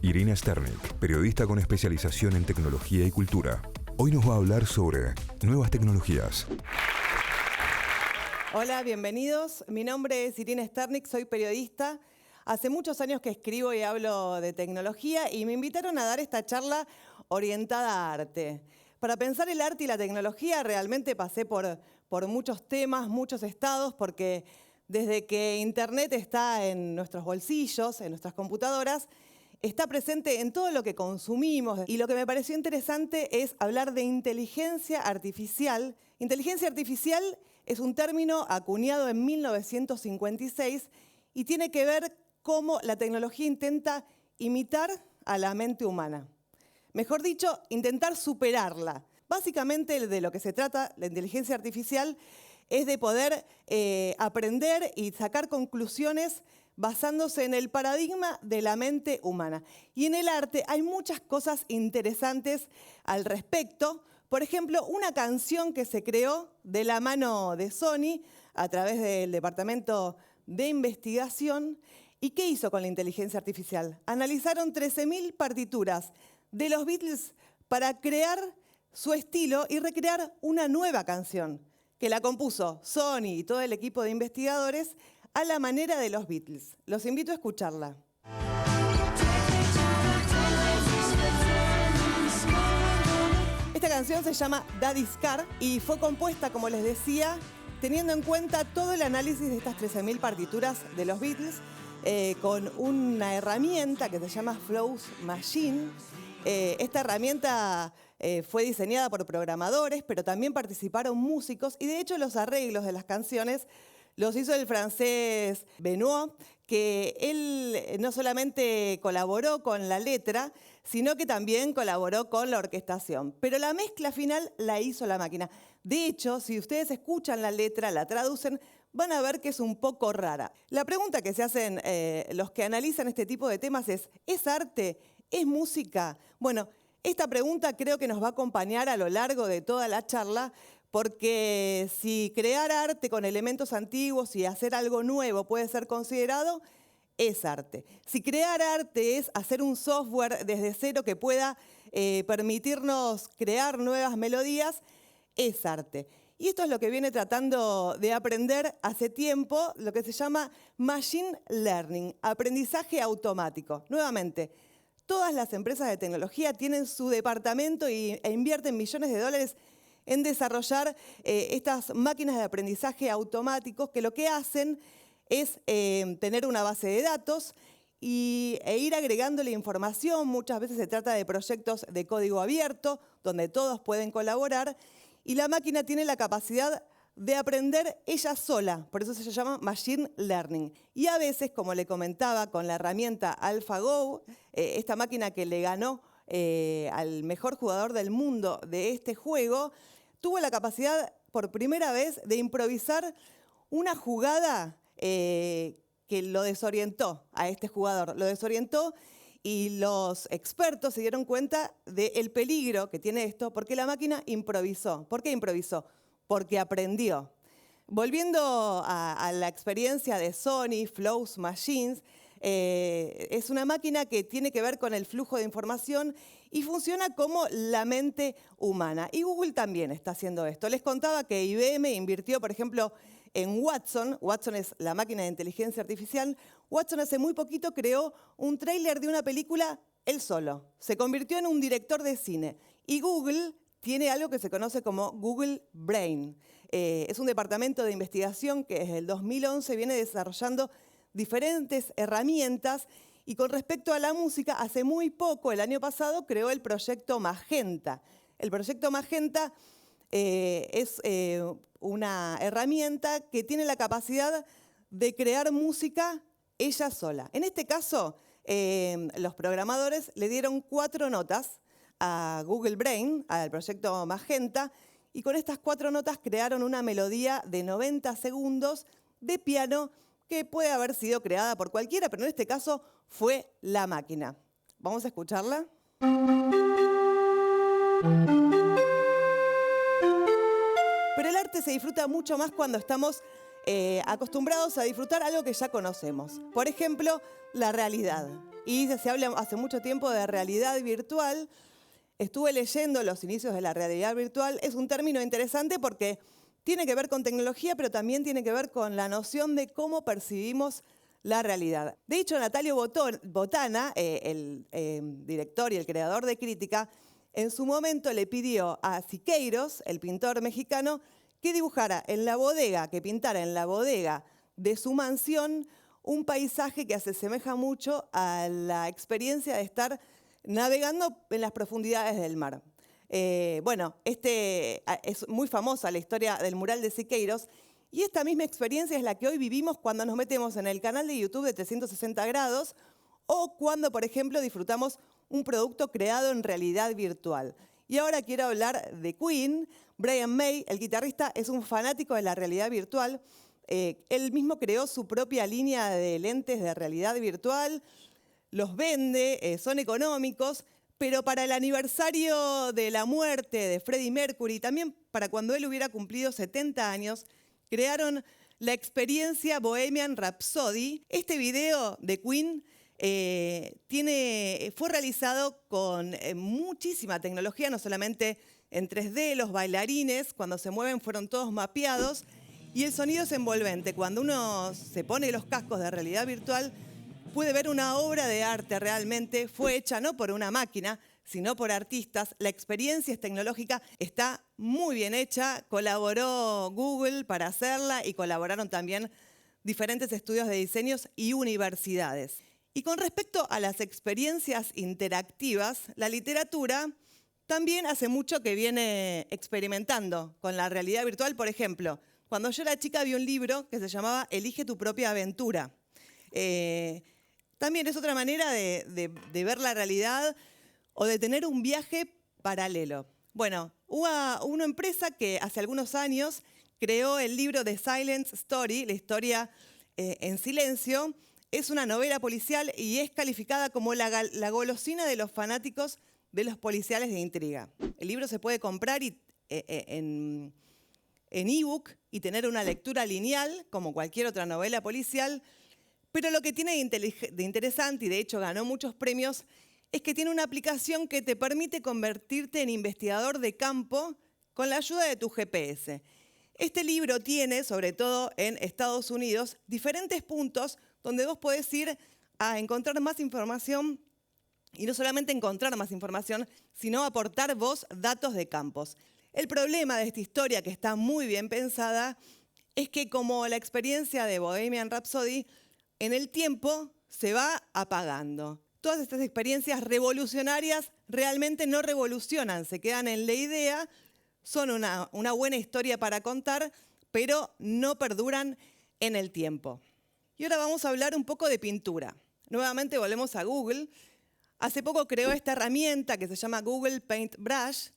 Irina Sternik, periodista con especialización en tecnología y cultura. Hoy nos va a hablar sobre nuevas tecnologías. Hola, bienvenidos. Mi nombre es Irina Sternik, soy periodista. Hace muchos años que escribo y hablo de tecnología y me invitaron a dar esta charla orientada a arte. Para pensar el arte y la tecnología realmente pasé por muchos temas, muchos estados, porque desde que Internet está en nuestros bolsillos, en nuestras computadoras, está presente en todo lo que consumimos. Y lo que me pareció interesante es hablar de inteligencia artificial. Inteligencia artificial es un término acuñado en 1956 y tiene que ver cómo la tecnología intenta imitar a la mente humana. Mejor dicho, intentar superarla. Básicamente de lo que se trata la inteligencia artificial es de poder aprender y sacar conclusiones basándose en el paradigma de la mente humana. Y en el arte hay muchas cosas interesantes al respecto. Por ejemplo, una canción que se creó de la mano de Sony a través del Departamento de Investigación. ¿Y qué hizo con la inteligencia artificial? Analizaron 13.000 partituras de los Beatles para crear su estilo y recrear una nueva canción que la compuso Sony y todo el equipo de investigadores a la manera de los Beatles. Los invito a escucharla. Esta canción se llama Daddy's Car y fue compuesta, como les decía, teniendo en cuenta todo el análisis de estas 13.000 partituras de los Beatles con una herramienta que se llama Flow Machine. Esta herramienta fue diseñada por programadores, pero también participaron músicos y de hecho los arreglos de las canciones los hizo el francés Benoît, que él no solamente colaboró con la letra, sino que también colaboró con la orquestación. Pero la mezcla final la hizo la máquina. De hecho, si ustedes escuchan la letra, la traducen, van a ver que es un poco rara. La pregunta que se hacen los que analizan este tipo de temas ¿es arte? ¿Es música? Bueno, esta pregunta creo que nos va a acompañar a lo largo de toda la charla, porque si crear arte con elementos antiguos y hacer algo nuevo puede ser considerado, es arte. Si crear arte es hacer un software desde cero que pueda permitirnos crear nuevas melodías, es arte. Y esto es lo que viene tratando de aprender hace tiempo, lo que se llama Machine Learning, aprendizaje automático. Nuevamente, todas las empresas de tecnología tienen su departamento e invierten millones de dólares en desarrollar estas máquinas de aprendizaje automáticos que lo que hacen es tener una base de datos e ir agregándole información. Muchas veces se trata de proyectos de código abierto, donde todos pueden colaborar, y la máquina tiene la capacidad de aprender ella sola, por eso se llama Machine Learning. Y a veces, como le comentaba, con la herramienta AlphaGo, esta máquina que le ganó al mejor jugador del mundo de este juego, tuvo la capacidad por primera vez de improvisar una jugada que lo desorientó a este jugador. Lo desorientó y los expertos se dieron cuenta del peligro que tiene esto porque la máquina improvisó. ¿Por qué improvisó? Porque aprendió. Volviendo a la experiencia de Sony, Flow Machines, es una máquina que tiene que ver con el flujo de información y funciona como la mente humana. Y Google también está haciendo esto. Les contaba que IBM invirtió, por ejemplo, en Watson. Watson es la máquina de inteligencia artificial. Watson hace muy poquito creó un tráiler de una película él solo. Se convirtió en un director de cine. Y Google tiene algo que se conoce como Google Brain. Es un departamento de investigación que desde el 2011 viene desarrollando diferentes herramientas y con respecto a la música, hace muy poco, el año pasado, creó el proyecto Magenta. El proyecto Magenta es una herramienta que tiene la capacidad de crear música ella sola. En este caso, los programadores le dieron 4 notas a Google Brain, al proyecto Magenta, y con estas 4 notas crearon una melodía de 90 segundos de piano que puede haber sido creada por cualquiera, pero en este caso fue la máquina. Vamos a escucharla. Pero el arte se disfruta mucho más cuando estamos acostumbrados a disfrutar algo que ya conocemos. Por ejemplo, la realidad. Y se habla hace mucho tiempo de realidad virtual. Estuve leyendo los inicios de la realidad virtual. Es un término interesante porque tiene que ver con tecnología, pero también tiene que ver con la noción de cómo percibimos la realidad. De hecho, Natalio Botana, el director y el creador de Crítica, en su momento le pidió a Siqueiros, el pintor mexicano, que dibujara en la bodega, que pintara en la bodega de su mansión un paisaje que se asemeja mucho a la experiencia de estar navegando en las profundidades del mar. Bueno, es muy famosa la historia del mural de Siqueiros y esta misma experiencia es la que hoy vivimos cuando nos metemos en el canal de YouTube de 360 grados o cuando, por ejemplo, disfrutamos un producto creado en realidad virtual. Y ahora quiero hablar de Queen. Brian May, el guitarrista, es un fanático de la realidad virtual. Él mismo creó su propia línea de lentes de realidad virtual, los vende, son económicos, pero para el aniversario de la muerte de Freddie Mercury, también para cuando él hubiera cumplido 70 años, crearon la experiencia Bohemian Rhapsody. Este video de Queen fue realizado con muchísima tecnología, no solamente en 3D, los bailarines cuando se mueven fueron todos mapeados y el sonido es envolvente. Cuando uno se pone los cascos de realidad virtual, puede ver una obra de arte realmente. Fue hecha no por una máquina, sino por artistas. La experiencia tecnológica está muy bien hecha. Colaboró Google para hacerla y colaboraron también diferentes estudios de diseños y universidades. Y con respecto a las experiencias interactivas, la literatura también hace mucho que viene experimentando con la realidad virtual. Por ejemplo, cuando yo era chica vi un libro que se llamaba Elige tu propia aventura. También es otra manera de ver la realidad o de tener un viaje paralelo. Bueno, hubo una empresa que hace algunos años creó el libro The Silent Story, la historia en silencio. Es una novela policial y es calificada como la golosina de los fanáticos de los policiales de intriga. El libro se puede comprar en ebook y tener una lectura lineal, como cualquier otra novela policial, pero lo que tiene de interesante, y de hecho ganó muchos premios, es que tiene una aplicación que te permite convertirte en investigador de campo con la ayuda de tu GPS. Este libro tiene, sobre todo en Estados Unidos, diferentes puntos donde vos podés ir a encontrar más información y no solamente encontrar más información, sino aportar vos datos de campos. El problema de esta historia, que está muy bien pensada, es que como la experiencia de Bohemian Rhapsody, en el tiempo se va apagando. Todas estas experiencias revolucionarias realmente no revolucionan, se quedan en la idea, son una buena historia para contar, pero no perduran en el tiempo. Y ahora vamos a hablar un poco de pintura. Nuevamente volvemos a Google. Hace poco creó esta herramienta que se llama Google Paintbrush.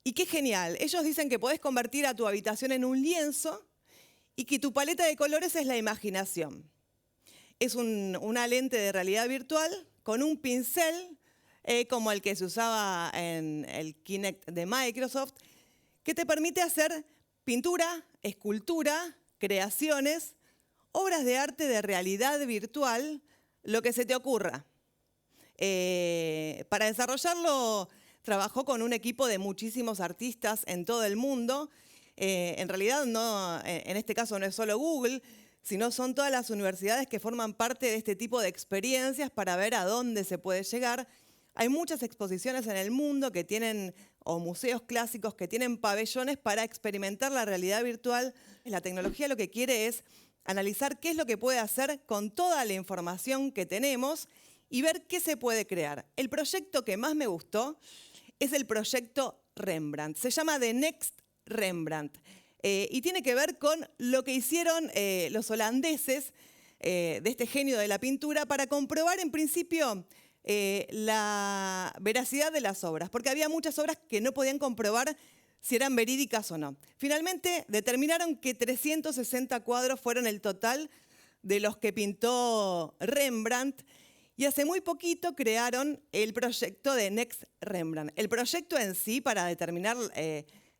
Y qué genial. Ellos dicen que podés convertir a tu habitación en un lienzo y que tu paleta de colores es la imaginación. Es una lente de realidad virtual con un pincel como el que se usaba en el Kinect de Microsoft, que te permite hacer pintura, escultura, creaciones, obras de arte de realidad virtual, lo que se te ocurra. Para desarrollarlo trabajó con un equipo de muchísimos artistas en todo el mundo. En realidad, en este caso no es solo Google, sino son todas las universidades que forman parte de este tipo de experiencias para ver a dónde se puede llegar. Hay muchas exposiciones en el mundo que tienen, o museos clásicos que tienen pabellones para experimentar la realidad virtual. La tecnología lo que quiere es analizar qué es lo que puede hacer con toda la información que tenemos y ver qué se puede crear. El proyecto que más me gustó es el proyecto Rembrandt. Se llama The Next Rembrandt y tiene que ver con lo que hicieron los holandeses de este genio de la pintura para comprobar en principio la veracidad de las obras, porque había muchas obras que no podían comprobar si eran verídicas o no. Finalmente determinaron que 360 cuadros fueron el total de los que pintó Rembrandt y hace muy poquito crearon el proyecto de Next Rembrandt. El proyecto en sí, para determinar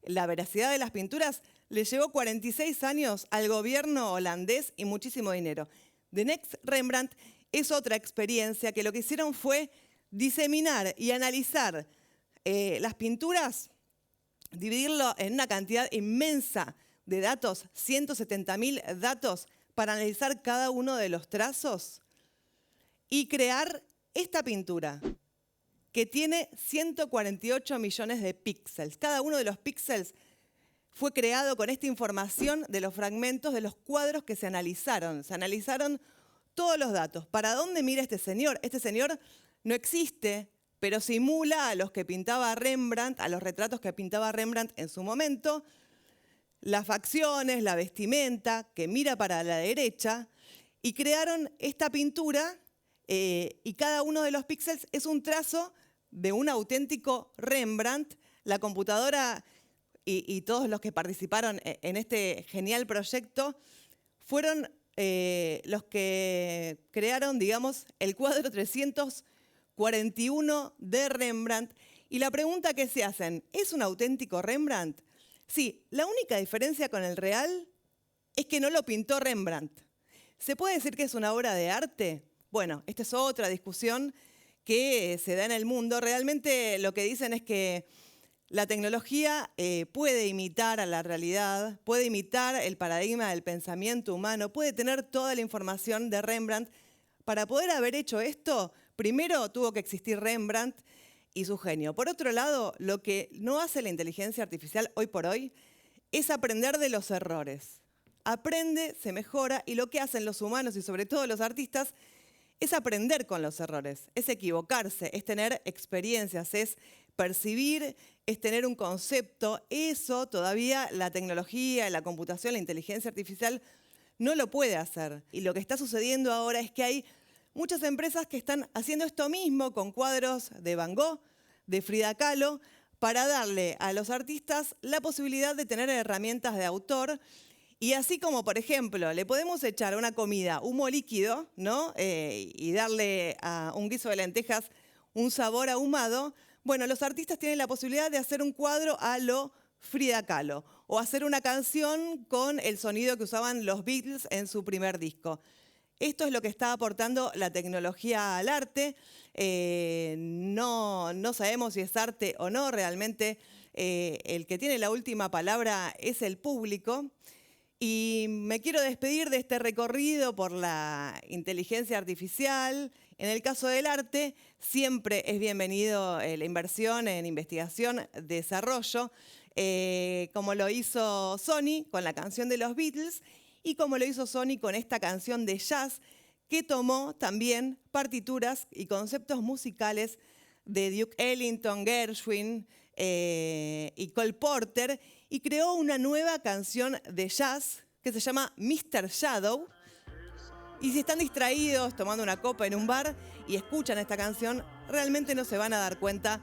la veracidad de las pinturas, le llevó 46 años al gobierno holandés y muchísimo dinero. The Next Rembrandt es otra experiencia que lo que hicieron fue diseminar y analizar las pinturas, dividirlo en una cantidad inmensa de datos, 170.000 datos, para analizar cada uno de los trazos y crear esta pintura que tiene 148 millones de píxeles. Cada uno de los píxeles fue creado con esta información de los fragmentos de los cuadros que se analizaron. Se analizaron todos los datos. ¿Para dónde mira este señor? Este señor no existe, pero simula a los que pintaba Rembrandt, a los retratos que pintaba Rembrandt en su momento, las facciones, la vestimenta, que mira para la derecha, y crearon esta pintura y cada uno de los píxeles es un trazo de un auténtico Rembrandt. La computadora y todos los que participaron en este genial proyecto fueron los que crearon, digamos, el cuadro 341 de Rembrandt. Y la pregunta que se hacen, ¿es un auténtico Rembrandt? Sí, la única diferencia con el real es que no lo pintó Rembrandt. ¿Se puede decir que es una obra de arte? Bueno, esta es otra discusión que se da en el mundo. Realmente lo que dicen es que la tecnología puede imitar a la realidad, puede imitar el paradigma del pensamiento humano, puede tener toda la información de Rembrandt. Para poder haber hecho esto, primero tuvo que existir Rembrandt y su genio. Por otro lado, lo que no hace la inteligencia artificial hoy por hoy es aprender de los errores. Aprende, se mejora, y lo que hacen los humanos y sobre todo los artistas es aprender con los errores, es equivocarse, es tener experiencias, es percibir, es tener un concepto. Eso todavía la tecnología, la computación, la inteligencia artificial no lo puede hacer. Y lo que está sucediendo ahora es que hay muchas empresas que están haciendo esto mismo con cuadros de Van Gogh, de Frida Kahlo, para darle a los artistas la posibilidad de tener herramientas de autor. Y así como, por ejemplo, le podemos echar a una comida humo líquido, ¿no? Y darle a un guiso de lentejas un sabor ahumado, bueno, los artistas tienen la posibilidad de hacer un cuadro a lo Frida Kahlo o hacer una canción con el sonido que usaban los Beatles en su primer disco. Esto es lo que está aportando la tecnología al arte. No sabemos si es arte o no. Realmente el que tiene la última palabra es el público. Y me quiero despedir de este recorrido por la inteligencia artificial. En el caso del arte, siempre es bienvenido la inversión en investigación, desarrollo, como lo hizo Sony con la canción de los Beatles y como lo hizo Sony con esta canción de jazz, que tomó también partituras y conceptos musicales de Duke Ellington, Gershwin y Cole Porter, y creó una nueva canción de jazz que se llama Mr. Shadow. Y si están distraídos tomando una copa en un bar y escuchan esta canción, realmente no se van a dar cuenta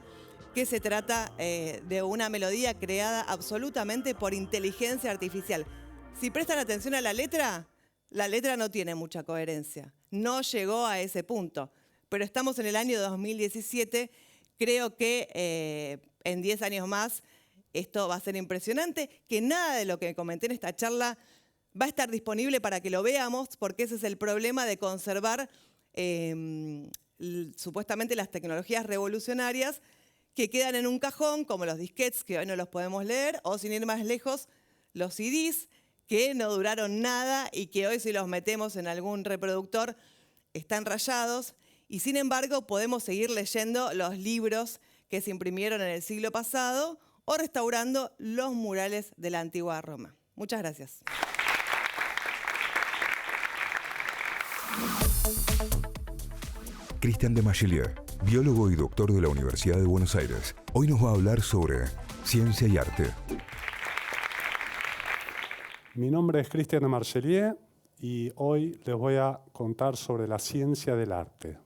que se trata de una melodía creada absolutamente por inteligencia artificial. Si prestan atención a la letra no tiene mucha coherencia. No llegó a ese punto. Pero estamos en el año 2017. Creo que en 10 años más esto va a ser impresionante, que nada de lo que comenté en esta charla va a estar disponible para que lo veamos, porque ese es el problema de conservar supuestamente las tecnologías revolucionarias que quedan en un cajón, como los disquetes, que hoy no los podemos leer, o sin ir más lejos, los CDs, que no duraron nada y que hoy si los metemos en algún reproductor están rayados. Y sin embargo podemos seguir leyendo los libros que se imprimieron en el siglo pasado o restaurando los murales de la antigua Roma. Muchas gracias. Cristian de Marchelier, biólogo y doctor de la Universidad de Buenos Aires. Hoy nos va a hablar sobre ciencia y arte. Mi nombre es Cristian de Marchelier y hoy les voy a contar sobre la ciencia del arte.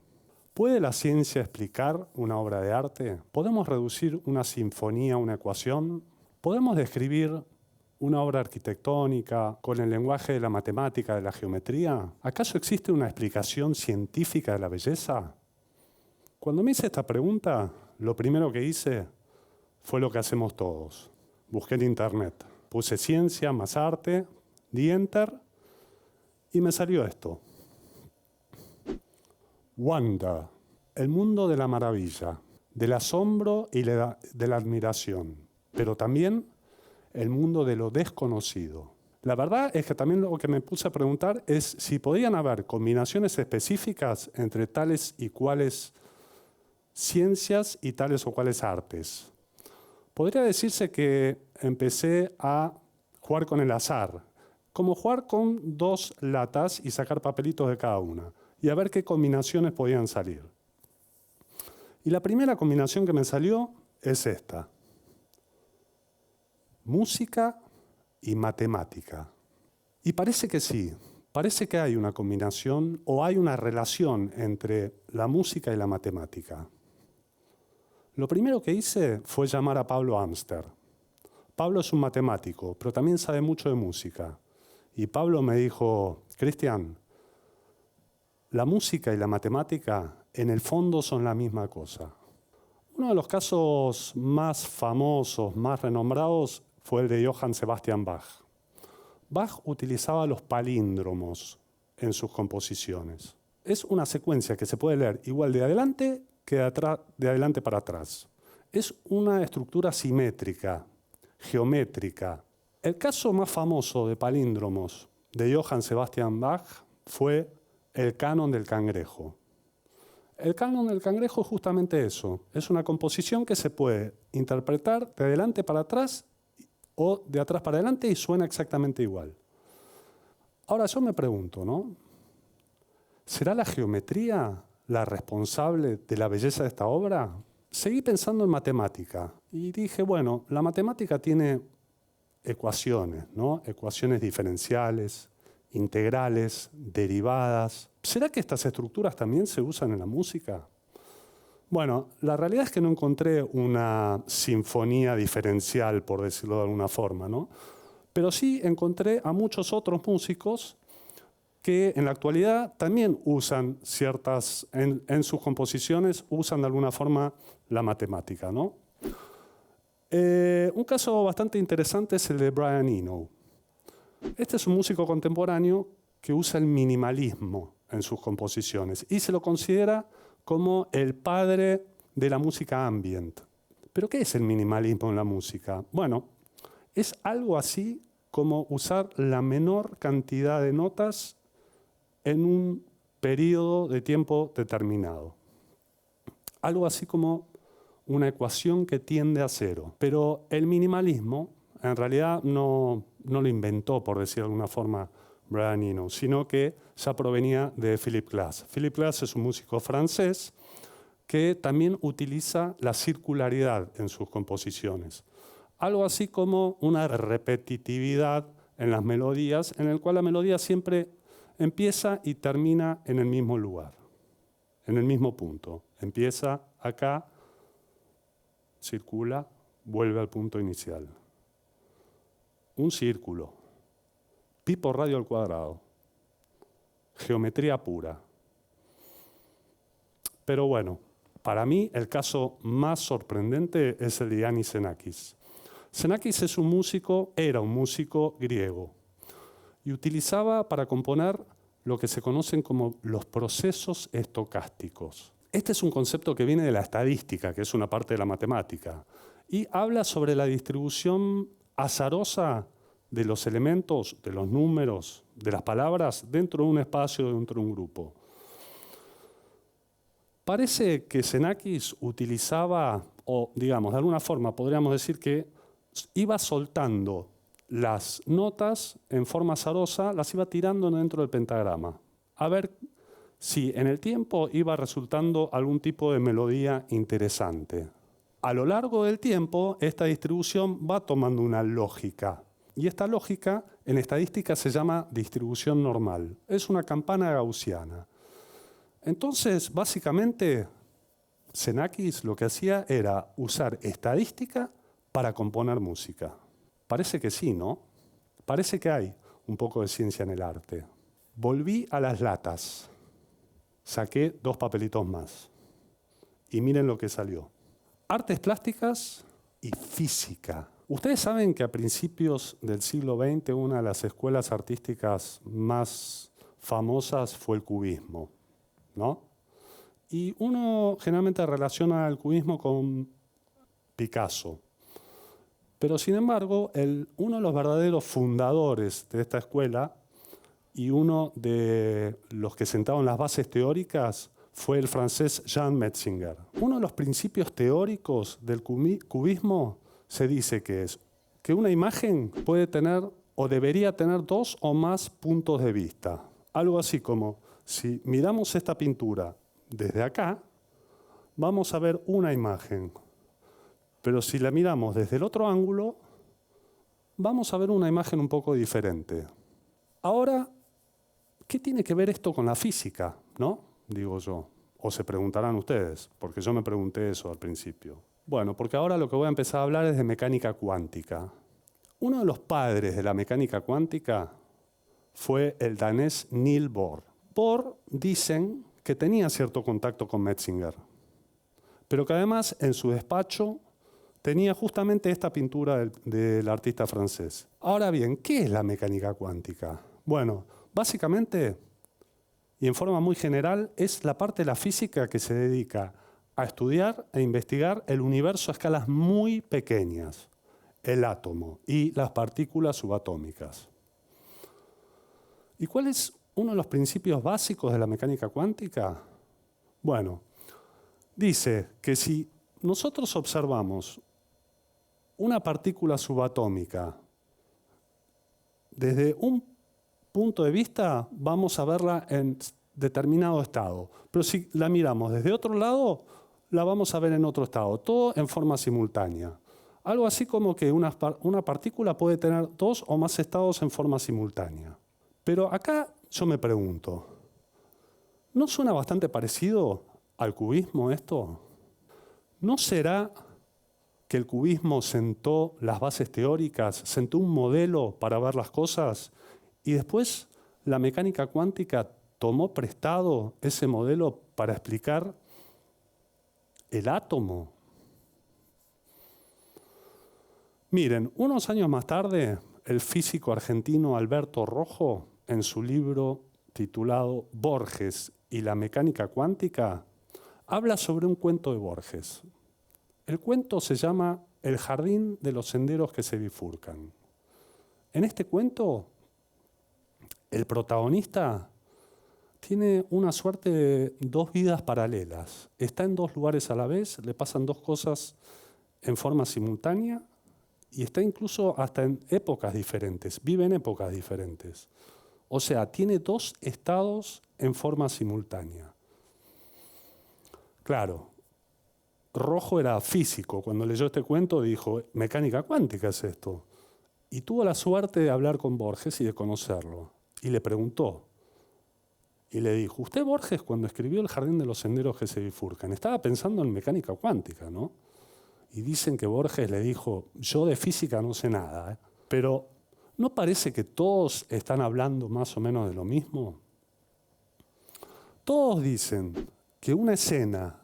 ¿Puede la ciencia explicar una obra de arte? ¿Podemos reducir una sinfonía a una ecuación? ¿Podemos describir una obra arquitectónica con el lenguaje de la matemática, de la geometría? ¿Acaso existe una explicación científica de la belleza? Cuando me hice esta pregunta, lo primero que hice fue lo que hacemos todos. Busqué en internet, puse ciencia más arte, di enter y me salió esto. Wonder, el mundo de la maravilla, del asombro y de la admiración, pero también el mundo de lo desconocido. La verdad es que también lo que me puse a preguntar es si podían haber combinaciones específicas entre tales y cuales ciencias y tales o cuales artes. Podría decirse que empecé a jugar con el azar, como jugar con 2 latas y sacar papelitos de cada una, y a ver qué combinaciones podían salir. Y la primera combinación que me salió es esta. Música y matemática. Y parece que sí, parece que hay una combinación o hay una relación entre la música y la matemática. Lo primero que hice fue llamar a Pablo Amster. Pablo es un matemático, pero también sabe mucho de música. Y Pablo me dijo, Cristian, la música y la matemática en el fondo son la misma cosa. Uno de los casos más famosos, más renombrados, fue el de Johann Sebastian Bach. Bach utilizaba los palíndromos en sus composiciones. Es una secuencia que se puede leer igual de adelante que de adelante para atrás. Es una estructura simétrica, geométrica. El caso más famoso de palíndromos de Johann Sebastian Bach fue el Canon del Cangrejo. El Canon del Cangrejo es justamente eso. Es una composición que se puede interpretar de adelante para atrás o de atrás para adelante y suena exactamente igual. Ahora yo me pregunto, ¿no? ¿Será la geometría la responsable de la belleza de esta obra? Seguí pensando en matemática y dije, bueno, la matemática tiene ecuaciones, ¿no? Ecuaciones diferenciales, integrales, derivadas. ¿Será que estas estructuras también se usan en la música? Bueno, la realidad es que no encontré una sinfonía diferencial, por decirlo de alguna forma, ¿no? Pero sí encontré a muchos otros músicos que en la actualidad también usan en sus composiciones, usan de alguna forma la matemática, ¿no? Un caso bastante interesante es el de Brian Eno. Este es un músico contemporáneo que usa el minimalismo en sus composiciones y se lo considera como el padre de la música ambient. ¿Pero qué es el minimalismo en la música? Bueno, es algo así como usar la menor cantidad de notas en un periodo de tiempo determinado. Algo así como una ecuación que tiende a cero. Pero el minimalismo en realidad no lo inventó, por decir de alguna forma, Brian Eno, sino que ya provenía de Philip Glass. Philip Glass es un músico francés que también utiliza la circularidad en sus composiciones. Algo así como una repetitividad en las melodías, en el cual la melodía siempre empieza y termina en el mismo lugar, en el mismo punto. Empieza acá, circula, vuelve al punto inicial. Un círculo. Pi por radio al cuadrado. Geometría pura. Pero bueno, para mí el caso más sorprendente es el de Iannis Xenakis. Xenakis era un músico griego y utilizaba para componer lo que se conocen como los procesos estocásticos. Este es un concepto que viene de la estadística, que es una parte de la matemática, y habla sobre la distribución azarosa de los elementos, de los números, de las palabras dentro de un espacio, dentro de un grupo. Parece que Xenakis utilizaba, o digamos, de alguna forma podríamos decir que iba soltando las notas en forma azarosa, las iba tirando dentro del pentagrama, a ver si en el tiempo iba resultando algún tipo de melodía interesante. A lo largo del tiempo, esta distribución va tomando una lógica. Y esta lógica, en estadística, se llama distribución normal. Es una campana gaussiana. Entonces, básicamente, Xenakis lo que hacía era usar estadística para componer música? Parece que sí, ¿no? Parece que hay un poco de ciencia en el arte. Volví a las latas. Saqué 2 papelitos más. Y miren lo que salió. Artes plásticas y física. Ustedes saben que a principios del siglo XX una de las escuelas artísticas más famosas fue el cubismo, ¿no? Y uno generalmente relaciona el cubismo con Picasso. Pero sin embargo, uno de los verdaderos fundadores de esta escuela y uno de los que sentaron las bases teóricas fue el francés Jean Metzinger. Uno de los principios teóricos del cubismo se dice que es que una imagen puede tener o debería tener 2 o más puntos de vista. Algo así como, si miramos esta pintura desde acá, vamos a ver una imagen. Pero si la miramos desde el otro ángulo, vamos a ver una imagen un poco diferente. Ahora, ¿qué tiene que ver esto con la física? ¿No? Digo yo. O se preguntarán ustedes, porque yo me pregunté eso al principio. Bueno, porque ahora lo que voy a empezar a hablar es de mecánica cuántica. Uno de los padres de la mecánica cuántica fue el danés Niels Bohr. Bohr dicen que tenía cierto contacto con Metzinger, pero que además en su despacho tenía justamente esta pintura del artista francés. Ahora bien, ¿qué es la mecánica cuántica? Bueno, básicamente, y en forma muy general, es la parte de la física que se dedica a estudiar e investigar el universo a escalas muy pequeñas, el átomo y las partículas subatómicas. ¿Y cuál es uno de los principios básicos de la mecánica cuántica? Bueno, dice que si nosotros observamos una partícula subatómica desde un punto de vista, vamos a verla en determinado estado. Pero si la miramos desde otro lado, la vamos a ver en otro estado. Todo en forma simultánea. Algo así como que una partícula puede tener 2 o más estados en forma simultánea. Pero acá yo me pregunto, ¿no suena bastante parecido al cubismo esto? ¿No será que el cubismo sentó las bases teóricas, sentó un modelo para ver las cosas y después la mecánica cuántica tomó prestado ese modelo para explicar el átomo? Miren, unos años más tarde, el físico argentino Alberto Rojo, en su libro titulado Borges y la mecánica cuántica, habla sobre un cuento de Borges. El cuento se llama El jardín de los senderos que se bifurcan. En este cuento, el protagonista tiene una suerte de 2 vidas paralelas. Está en 2 lugares a la vez, le pasan 2 cosas en forma simultánea y está incluso hasta en épocas diferentes, vive en épocas diferentes. O sea, tiene 2 estados en forma simultánea. Claro, Rojo era físico. Cuando leyó este cuento dijo, mecánica cuántica es esto. Y tuvo la suerte de hablar con Borges y de conocerlo. Y le preguntó. Y le dijo, usted Borges cuando escribió El jardín de los senderos que se bifurcan, estaba pensando en mecánica cuántica, ¿no? Y dicen que Borges le dijo, yo de física no sé nada, pero ¿no parece que todos están hablando más o menos de lo mismo? Todos dicen que una escena,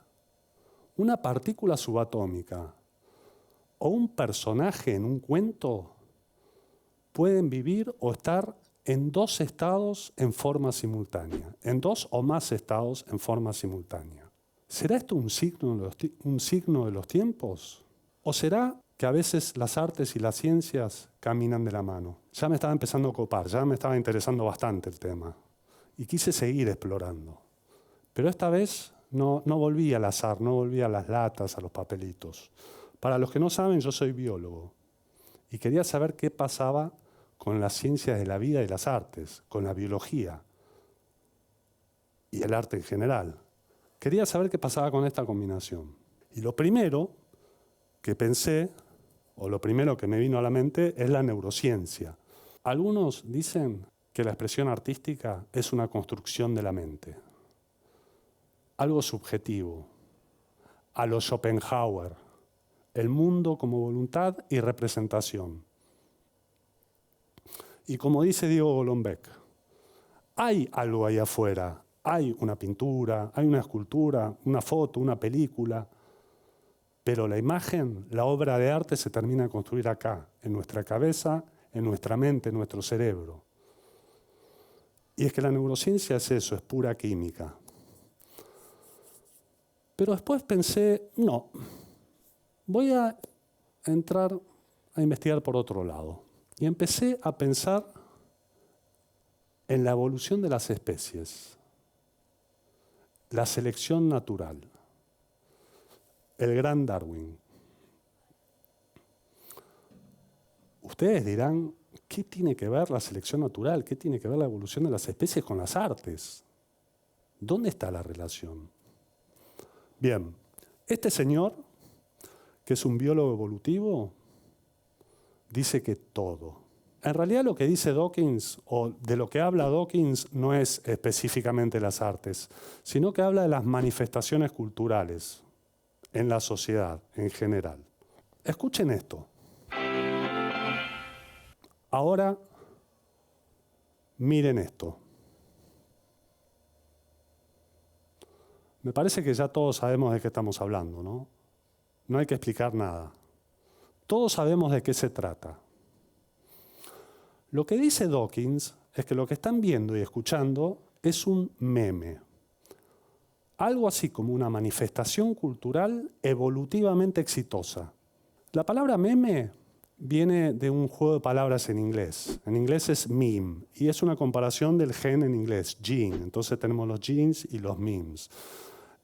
una partícula subatómica o un personaje en un cuento pueden vivir o estar en 2 estados en forma simultánea, en 2 o más estados en forma simultánea. ¿Será esto un signo de los tiempos? ¿O será que a veces las artes y las ciencias caminan de la mano? Ya me estaba empezando a copar, ya me estaba interesando bastante el tema y quise seguir explorando. Pero esta vez no volví al azar, no volví a las latas, a los papelitos. Para los que no saben, yo soy biólogo y quería saber qué pasaba con las ciencias de la vida y las artes, con la biología y el arte en general. Quería saber qué pasaba con esta combinación. Y lo primero que pensé, o lo primero que me vino a la mente, es la neurociencia. Algunos dicen que la expresión artística es una construcción de la mente, algo subjetivo, a lo Schopenhauer, el mundo como voluntad y representación. Y como dice Diego Golombek, hay algo ahí afuera, hay una pintura, hay una escultura, una foto, una película, pero la imagen, la obra de arte se termina de construir acá, en nuestra cabeza, en nuestra mente, en nuestro cerebro. Y es que la neurociencia es eso, es pura química. Pero después pensé, no, voy a entrar a investigar por otro lado. Y empecé a pensar en la evolución de las especies, la selección natural, el gran Darwin. Ustedes dirán, ¿qué tiene que ver la selección natural? ¿Qué tiene que ver la evolución de las especies con las artes? ¿Dónde está la relación? Bien, este señor, que es un biólogo evolutivo, dice que todo. En realidad lo que dice Dawkins, o de lo que habla Dawkins, no es específicamente las artes, sino que habla de las manifestaciones culturales en la sociedad en general. Escuchen esto. Ahora, miren esto. Me parece que ya todos sabemos de qué estamos hablando, ¿no? No hay que explicar nada. Todos sabemos de qué se trata. Lo que dice Dawkins es que lo que están viendo y escuchando es un meme. Algo así como una manifestación cultural evolutivamente exitosa. La palabra meme viene de un juego de palabras en inglés. En inglés es meme y es una comparación del gen en inglés, gene. Entonces tenemos los genes y los memes.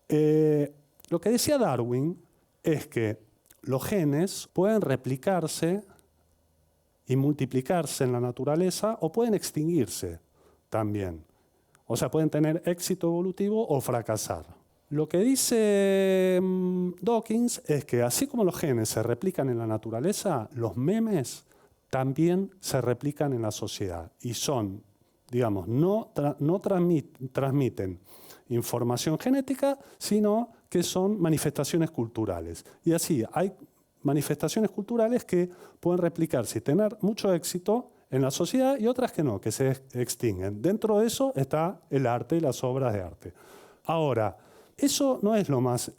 Lo que decía Darwin es que los genes pueden replicarse y multiplicarse en la naturaleza o pueden extinguirse también. O sea, pueden tener éxito evolutivo o fracasar. Lo que dice Dawkins es que así como los genes se replican en la naturaleza, los memes también se replican en la sociedad y son, digamos, no transmiten información genética, sino que son manifestaciones culturales. Y así hay manifestaciones culturales que pueden replicarse y tener mucho éxito en la sociedad y otras que no, que se extinguen. Dentro de eso está el arte y las obras de arte. Ahora, eso no es lo más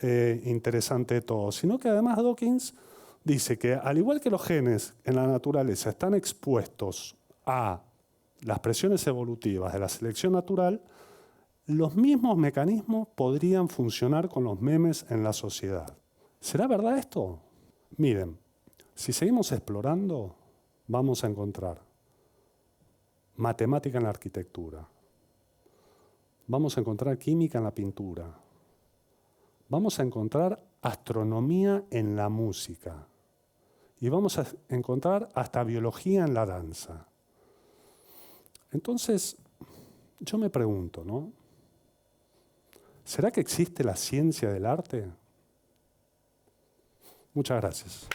interesante de todo, sino que además Dawkins dice que al igual que los genes en la naturaleza están expuestos a las presiones evolutivas de la selección natural, los mismos mecanismos podrían funcionar con los memes en la sociedad. ¿Será verdad esto? Miren, si seguimos explorando, vamos a encontrar matemática en la arquitectura, vamos a encontrar química en la pintura, vamos a encontrar astronomía en la música y vamos a encontrar hasta biología en la danza. Entonces, yo me pregunto, ¿no? ¿Será que existe la ciencia del arte? Muchas gracias.